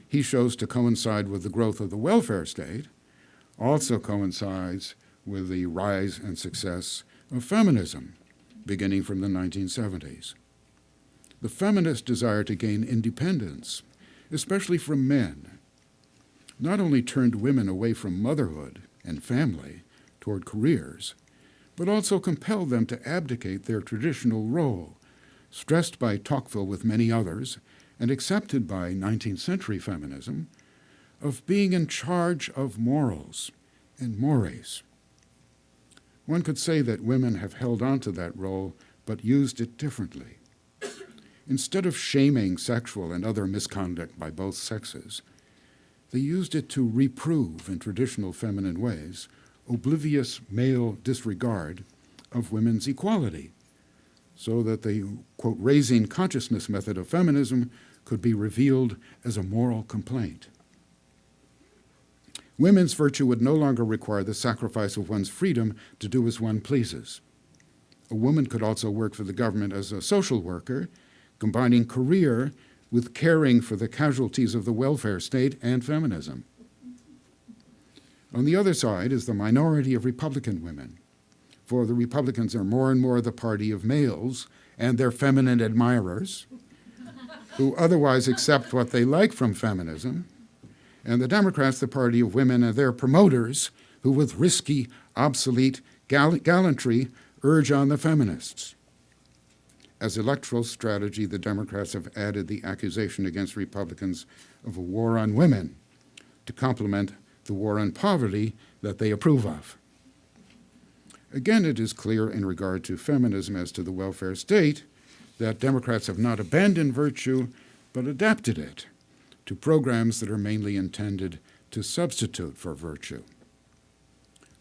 he shows to coincide with the growth of the welfare state also coincides with the rise and success of feminism, beginning from the 1970s. The feminist desire to gain independence, especially from men, not only turned women away from motherhood and family toward careers, but also compelled them to abdicate their traditional role, stressed by Tocqueville with many others, and accepted by 19th century feminism, of being in charge of morals and mores. One could say that women have held on to that role, but used it differently. Instead of shaming sexual and other misconduct by both sexes, they used it to reprove, in traditional feminine ways, oblivious male disregard of women's equality, so that the, quote, raising consciousness method of feminism could be revealed as a moral complaint. Women's virtue would no longer require the sacrifice of one's freedom to do as one pleases. A woman could also work for the government as a social worker, combining career with caring for the casualties of the welfare state and feminism. On the other side is the minority of Republican women, for the Republicans are more and more the party of males and their feminine admirers, who otherwise accept what they like from feminism, and the Democrats the party of women and their promoters, who with risky, obsolete gallantry urge on the feminists. As electoral strategy, the Democrats have added the accusation against Republicans of a war on women to complement the war on poverty that they approve of. Again, it is clear in regard to feminism as to the welfare state that Democrats have not abandoned virtue, but adapted it to programs that are mainly intended to substitute for virtue.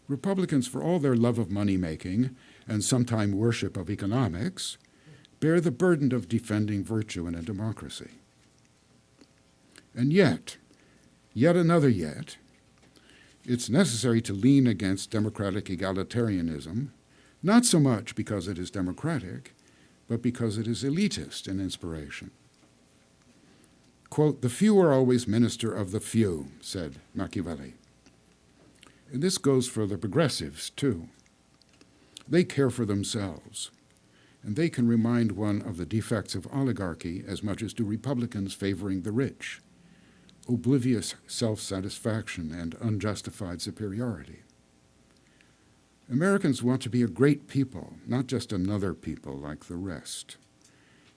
Republicans, for all their love of money-making and sometime worship of economics, bear the burden of defending virtue in a democracy. And yet another yet, it's necessary to lean against democratic egalitarianism, not so much because it is democratic, but because it is elitist in inspiration. Quote, "The few are always minister of the few," said Machiavelli. And this goes for the progressives, too. They care for themselves, and they can remind one of the defects of oligarchy as much as do Republicans favoring the rich, oblivious self-satisfaction and unjustified superiority. Americans want to be a great people, not just another people like the rest.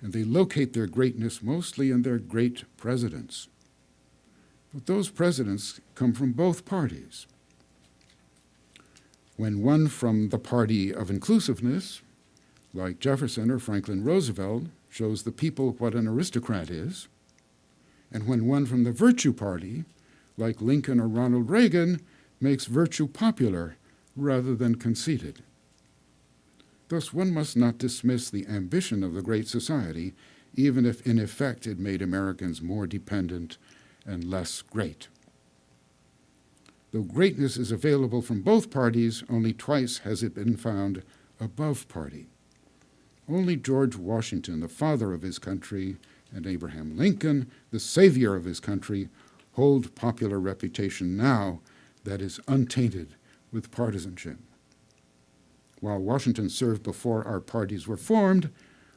And they locate their greatness mostly in their great presidents. But those presidents come from both parties. When one from the party of inclusiveness, like Jefferson or Franklin Roosevelt, shows the people what an aristocrat is, and when one from the virtue party, like Lincoln or Ronald Reagan, makes virtue popular rather than conceited. Thus, one must not dismiss the ambition of the Great Society, even if in effect it made Americans more dependent and less great. Though greatness is available from both parties, only twice has it been found above party. Only George Washington, the father of his country, and Abraham Lincoln, the savior of his country, hold popular reputation now that is untainted with partisanship. While Washington served before our parties were formed,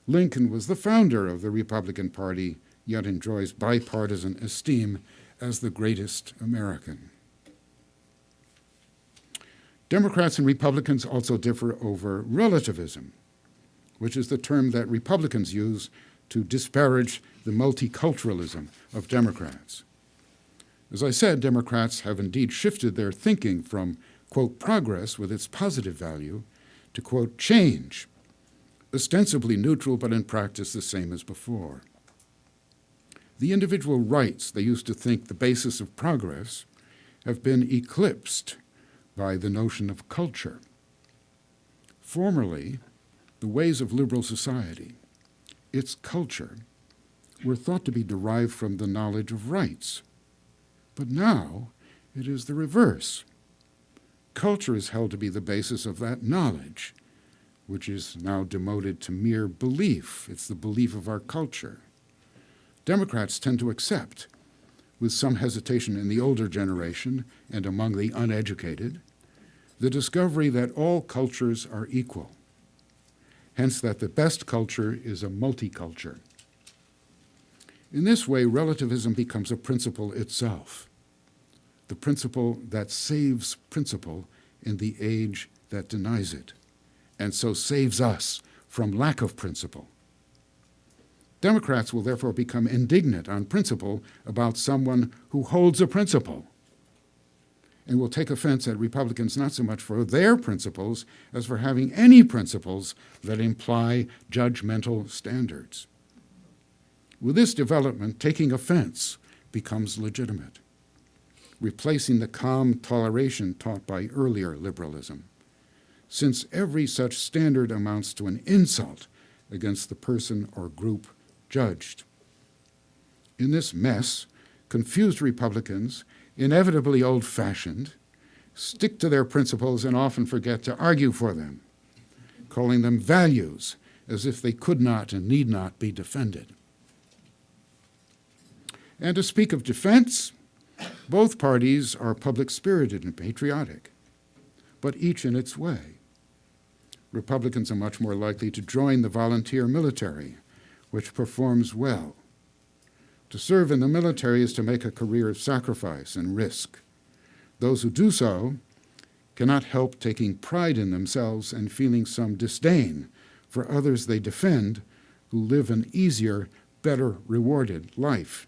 Lincoln was the founder of the Republican Party, yet enjoys bipartisan esteem as the greatest American. Democrats and Republicans also differ over relativism, which is the term that Republicans use to disparage the multiculturalism of Democrats. As I said, Democrats have indeed shifted their thinking from, quote, progress with its positive value to, quote, change ostensibly neutral, but in practice the same as before. The individual rights they used to think the basis of progress have been eclipsed by the notion of culture. Formerly, the ways of liberal society, its culture, were thought to be derived from the knowledge of rights. But now it is the reverse. Culture is held to be the basis of that knowledge, which is now demoted to mere belief. It's the belief of our culture. Democrats tend to accept, with some hesitation in the older generation and among the uneducated, the discovery that all cultures are equal, hence that the best culture is a multiculture. In this way, relativism becomes a principle itself, the principle that saves principle in the age that denies it, and so saves us from lack of principle. Democrats will therefore become indignant on principle about someone who holds a principle, and will take offense at Republicans not so much for their principles as for having any principles that imply judgmental standards. With this development, taking offense becomes legitimate, replacing the calm toleration taught by earlier liberalism, since every such standard amounts to an insult against the person or group judged. In this mess, confused Republicans, inevitably old-fashioned, stick to their principles and often forget to argue for them, calling them values as if they could not and need not be defended. And to speak of defense, both parties are public-spirited and patriotic, but each in its way. Republicans are much more likely to join the volunteer military, which performs well. To serve in the military is to make a career of sacrifice and risk. Those who do so cannot help taking pride in themselves and feeling some disdain for others they defend who live an easier, better rewarded life.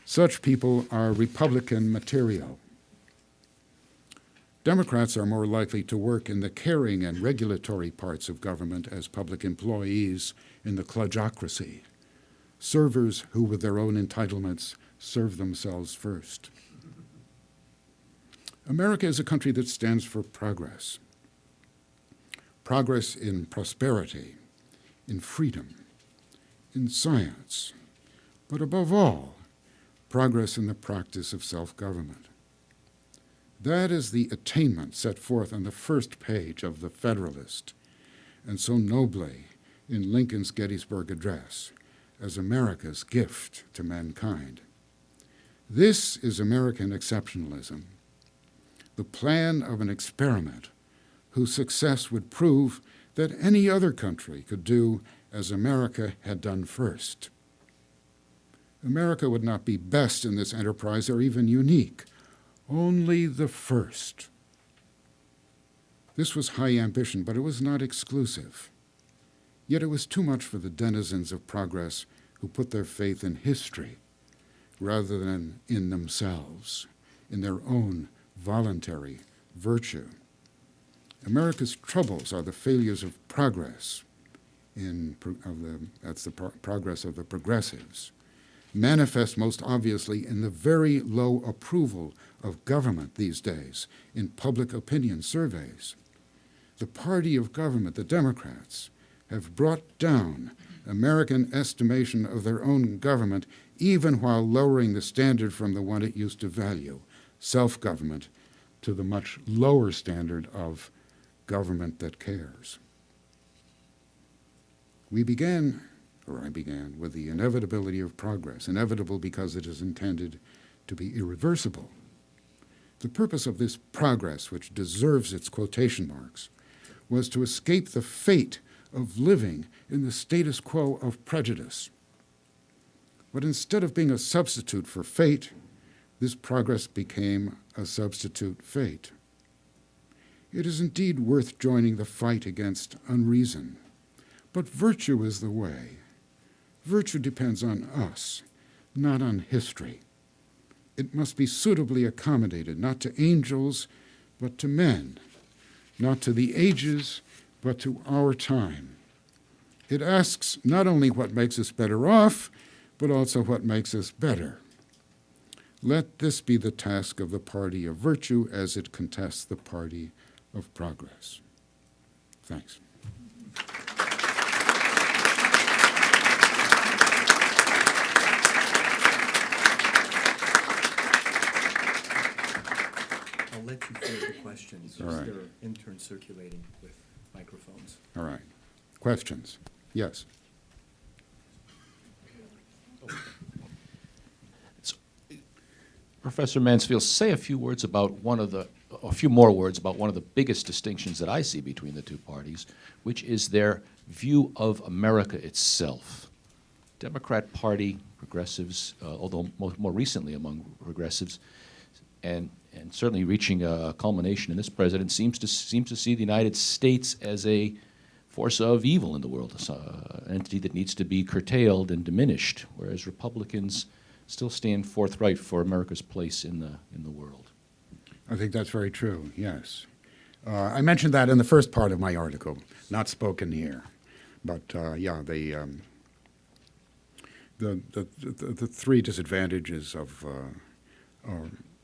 Such people are Republican material. Democrats are more likely to work in the caring and regulatory parts of government as public employees in the kludgocracy, servers who, with their own entitlements, serve themselves first. America is a country that stands for progress. Progress in prosperity, in freedom, in science, but above all, progress in the practice of self-government. That is the attainment set forth on the first page of The Federalist, and so nobly in Lincoln's Gettysburg Address, as America's gift to mankind. This is American exceptionalism, the plan of an experiment whose success would prove that any other country could do as America had done first. America would not be best in this enterprise or even unique, only the first. This was high ambition, but it was not exclusive. Yet it was too much for the denizens of progress who put their faith in history rather than in themselves, in their own voluntary virtue. America's troubles are the failures of progress, that's the progress of the progressives, manifest most obviously in the very low approval of government these days in public opinion surveys. The party of government, the Democrats, have brought down American estimation of their own government even while lowering the standard from the one it used to value, self-government, to the much lower standard of government that cares. I began with the inevitability of progress, inevitable because it is intended to be irreversible. The purpose of this progress, which deserves its quotation marks, was to escape the fate of living in the status quo of prejudice. But instead of being a substitute for fate, this progress became a substitute fate. It is indeed worth joining the fight against unreason, but virtue is the way. Virtue depends on us, not on history. It must be suitably accommodated, not to angels, but to men, not to the ages, but to our time. It asks not only what makes us better off, but also what makes us better. Let this be the task of the party of virtue as it contests the party of progress. Thanks. I'll let you field the questions. All right. There are interns circulating with microphones. All right. Questions? Yes. Professor Mansfield, say a few more words about one of the biggest distinctions that I see between the two parties, which is their view of America itself. Democrat Party, progressives, although more recently among progressives, and certainly reaching a culmination in this president, seems to see the United States as a force of evil in the world, an entity that needs to be curtailed and diminished, whereas Republicans still stand forthright for America's place in the world. I think that's very true, yes. I mentioned that in the first part of my article, not spoken here. But yeah, the three disadvantages of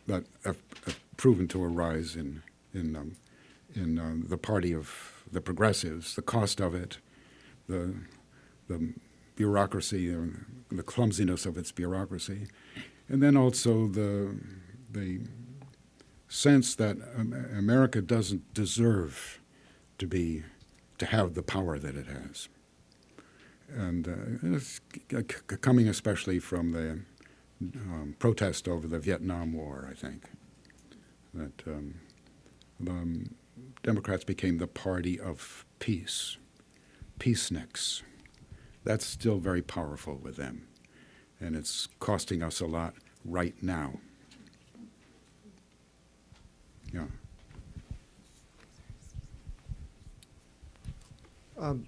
that have proven to arise in the party of the progressives, the cost of it, the bureaucracy, the clumsiness of its bureaucracy, and then also the sense that America doesn't deserve to have the power that it has. And it's coming especially from the protest over the Vietnam War, I think, that the Democrats became the party of peace, peaceniks. That's still very powerful with them, and it's costing us a lot right now. Yeah.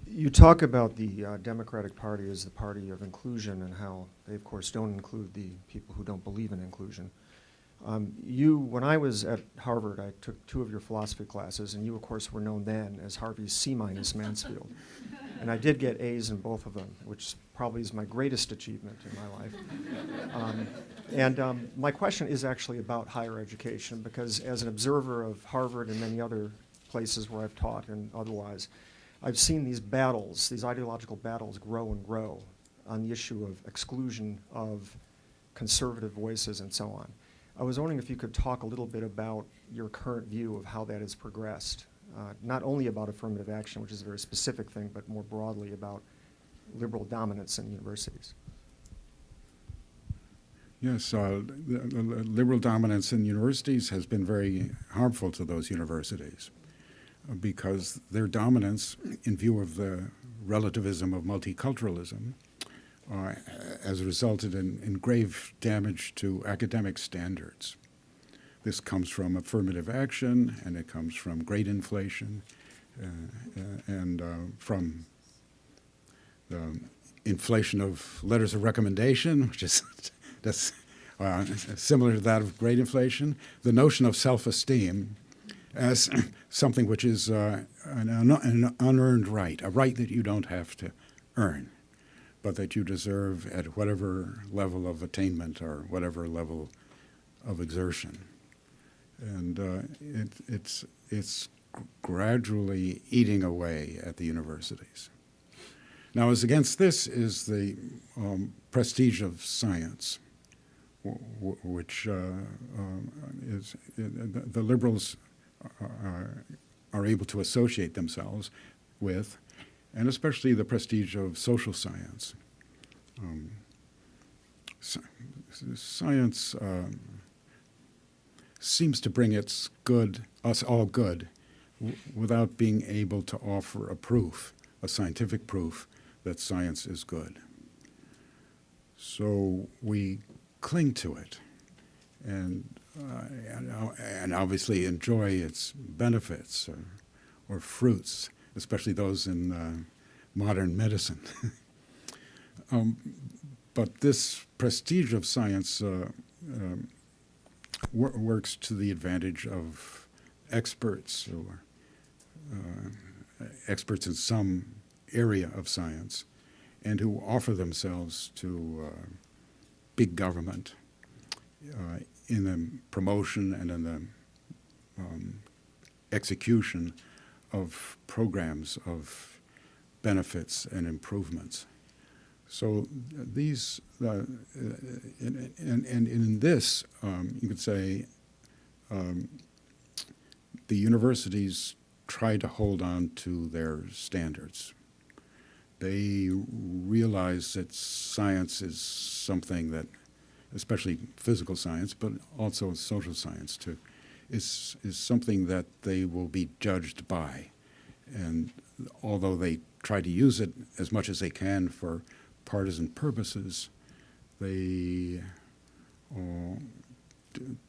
You talk about the Democratic Party as the party of inclusion and how they, of course, don't include the people who don't believe in inclusion. When I was at Harvard, I took 2 of your philosophy classes, and you, of course, were known then as Harvey's C- Mansfield. And I did get A's in both of them, which probably is my greatest achievement in my life. My question is actually about higher education, because as an observer of Harvard and many other places where I've taught and otherwise, I've seen these battles, these ideological battles grow and grow on the issue of exclusion of conservative voices and so on. I was wondering if you could talk a little bit about your current view of how that has progressed, not only about affirmative action, which is a very specific thing, but more broadly about liberal dominance in universities. Yes, the liberal dominance in universities has been very harmful to those universities because their dominance, in view of the relativism of multiculturalism, has resulted in grave damage to academic standards. This comes from affirmative action, and it comes from grade inflation, and from the inflation of letters of recommendation, which is that's similar to that of grade inflation. The notion of self-esteem as something which is an unearned right, a right that you don't have to earn, but that you deserve at whatever level of attainment or whatever level of exertion. And it's gradually eating away at the universities. Now, as against this is the prestige of science, which is the liberals are able to associate themselves with, and especially the prestige of social science. Science seems to bring us all good, without being able to offer a scientific proof that science is good. So we cling to it, and obviously enjoy its benefits or fruits, especially those in modern medicine. But this prestige of science works to the advantage of experts experts in some area of science, and who offer themselves to big government in the promotion and in the execution of programs of benefits and improvements. So these, and in this, you could say, the universities try to hold on to their standards. They realize that science is something that, especially physical science, but also social science too, is something that they will be judged by. And although they try to use it as much as they can for partisan purposes, they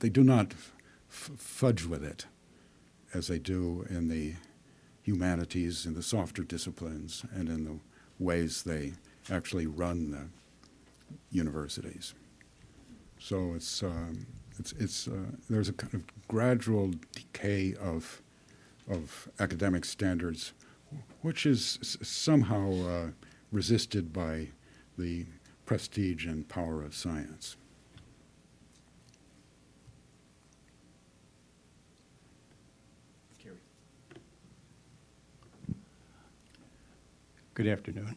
do not fudge with it as they do in the humanities, in the softer disciplines, and in the ways they actually run the universities. So there's a kind of gradual decay of academic standards, which is somehow resisted by the prestige and power of science. Good afternoon.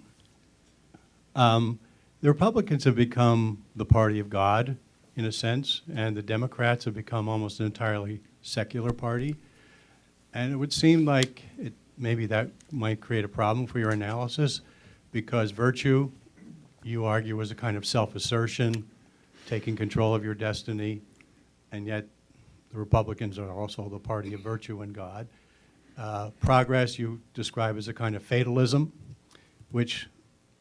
The Republicans have become the party of God, in a sense, and the Democrats have become almost an entirely secular party. And it would seem like maybe that might create a problem for your analysis, because virtue, you argue, is a kind of self-assertion, taking control of your destiny, and yet the Republicans are also the party of virtue and God. Progress, you describe as a kind of fatalism, which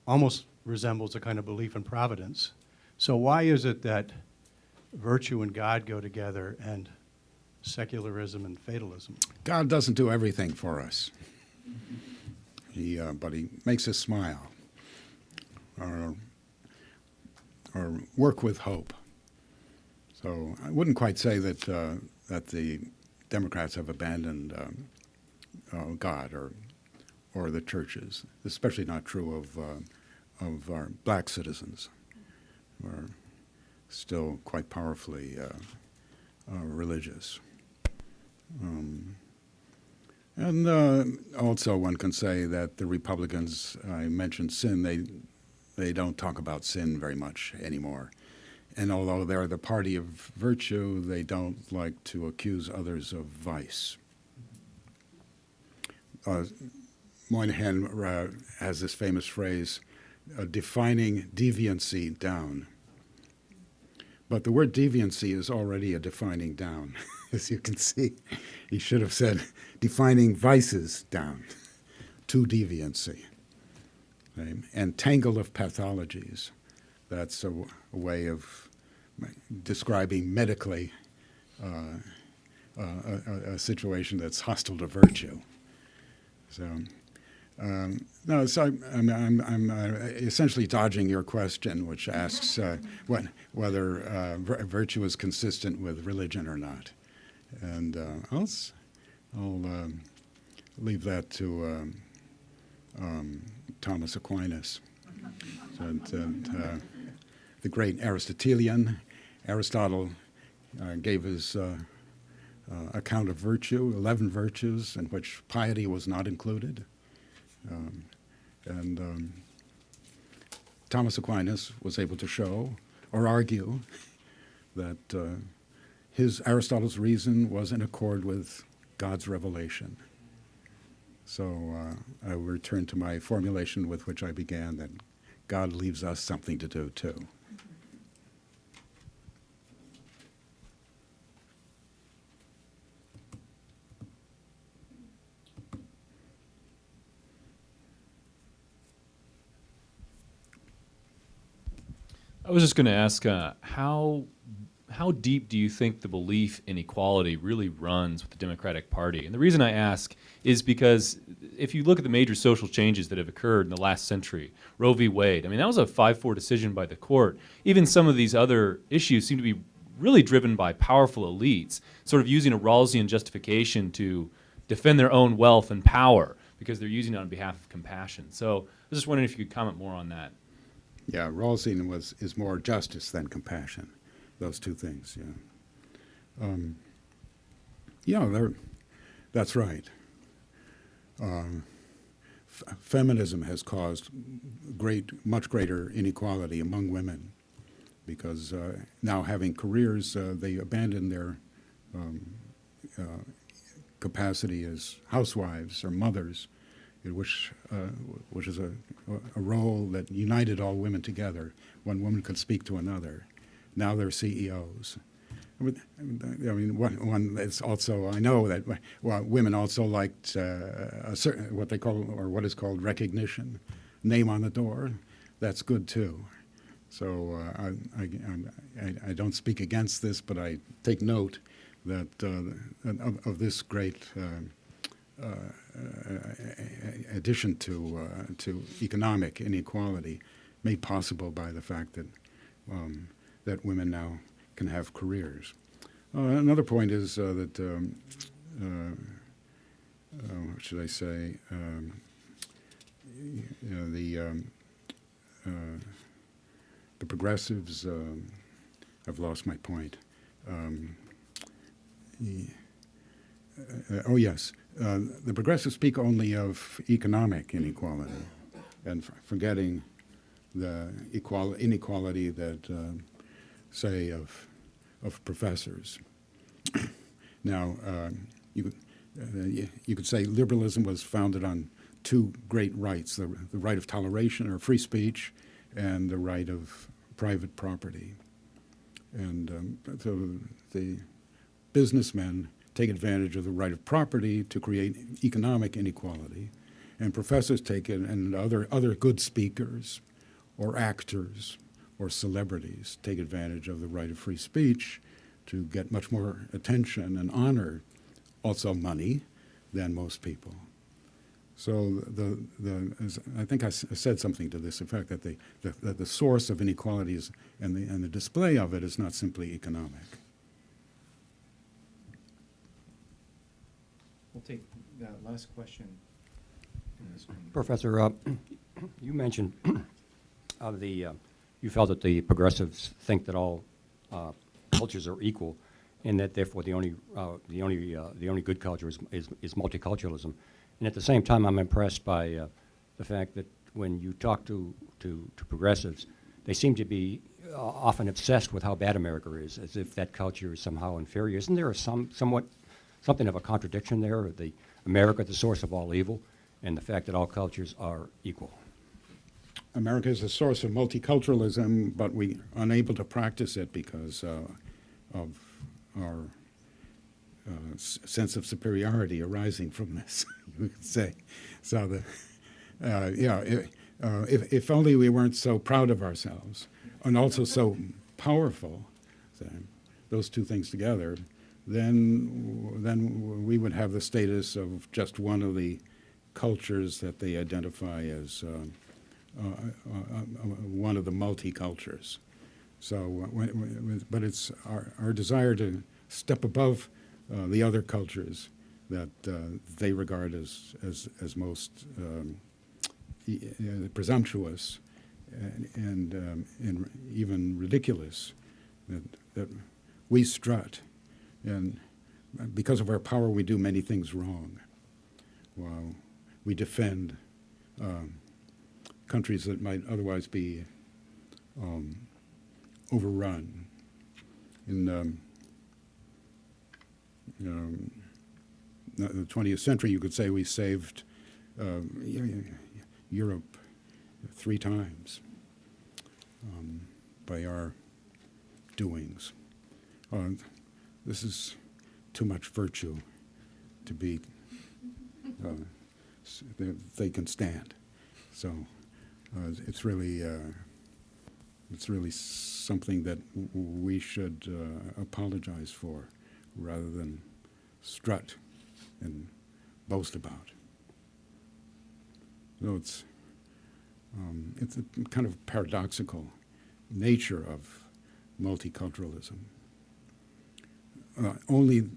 almost resembles a kind of belief in providence. So why is it that virtue and God go together and secularism and fatalism? God doesn't do everything for us. But he makes us smile or work with hope. So I wouldn't quite say that the Democrats have abandoned God or the churches. Especially not true of our black citizens, who are still quite powerfully religious. And also one can say that the Republicans, I mentioned sin, they don't talk about sin very much anymore. And although they're the party of virtue, they don't like to accuse others of vice. Moynihan has this famous phrase, defining deviancy down. But the word deviancy is already a defining down, as you can see. He should have said defining vices down to deviancy. Okay? And tangle of pathologies. That's a way of describing medically a situation that's hostile to virtue. So, no, so I'm essentially dodging your question, which asks whether virtue is consistent with religion or not, and I'll leave that to Thomas Aquinas, and the great Aristotelian. Aristotle gave his account of virtue, 11 virtues, in which piety was not included. And Thomas Aquinas was able to show or argue that Aristotle's reason was in accord with God's revelation. So I will return to my formulation with which I began, that God leaves us something to do too. I was just going to ask, how deep do you think the belief in equality really runs with the Democratic Party? And the reason I ask is because if you look at the major social changes that have occurred in the last century, Roe v. Wade, I mean, that was a 5-4 decision by the court. Even some of these other issues seem to be really driven by powerful elites, sort of using a Rawlsian justification to defend their own wealth and power. because they're using it on behalf of compassion. So I was just wondering if you could comment more on that. Yeah, Rawlsing is more justice than compassion. Those two things. Yeah. That's right. Feminism has caused much greater inequality among women because now having careers, they abandon their capacity as housewives or mothers, which is a role that united all women together. One woman could speak to another. Now they're CEOs. I mean, one is also, I know that women also liked a certain, what they call, or what is called recognition, name on the door. That's good too. So I don't speak against this, but I take note that of this great addition to economic inequality, made possible by the fact that that women now can have careers. Another point is that what should I say? The progressives. I've lost my point. Oh yes, the progressives speak only of economic inequality, and forgetting the inequality that, say, of professors. Now, you could say liberalism was founded on two great rights: the right of toleration or free speech, and the right of private property. And so the businessmen take advantage of the right of property to create economic inequality, and professors take it, and other good speakers or actors or celebrities take advantage of the right of free speech to get much more attention and honor, also money, than most people. So I think I said something to this effect, that the source of inequality is, and the display of it is not simply economic. We'll take that last question. Professor, you mentioned you felt that the progressives think that all cultures are equal, and that therefore the only good culture is multiculturalism. And at the same time, I'm impressed by the fact that when you talk to progressives, they seem to be often obsessed with how bad America is, as if that culture is somehow inferior. Isn't there something of a contradiction there? The America, the source of all evil, and the fact that all cultures are equal. America is a source of multiculturalism, but we are unable to practice it because of our sense of superiority arising from this, you could say. So if only we weren't so proud of ourselves and also so powerful, those two things together, then we would have the status of just one of the cultures that they identify as one of the multicultures. So, but it's our desire to step above the other cultures that they regard as most presumptuous and even ridiculous, that we strut, and because of our power, we do many things wrong. While we defend countries that might otherwise be overrun. In the 20th century, you could say we saved Europe 3 times by our doings. This is too much virtue to be they can stand. So it's really something that we should apologize for, rather than strut and boast about. So it's a kind of paradoxical nature of multiculturalism. Only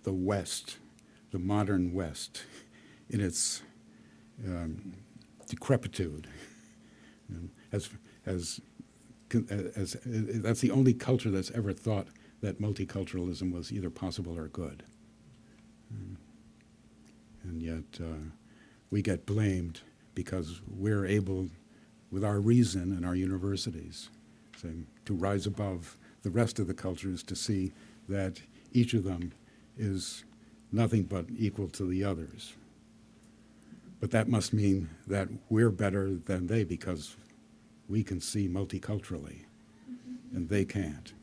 the West, the modern West, in its decrepitude. That's the only culture that's ever thought that multiculturalism was either possible or good. And yet we get blamed because we're able, with our reason and our universities, to rise above the rest of the cultures, to see that each of them is nothing but equal to the others. But that must mean that we're better than they because we can see multiculturally and they can't.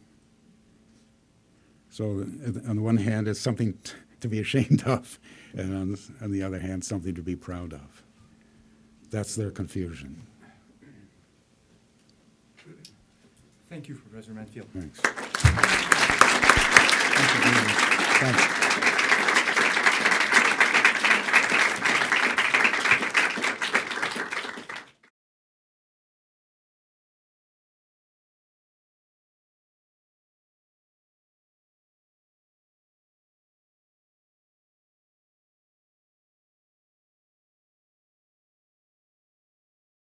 So on the one hand, it's something to be ashamed of, and on the other hand, something to be proud of. That's their confusion. Thank you, Professor Mansfield. Thanks.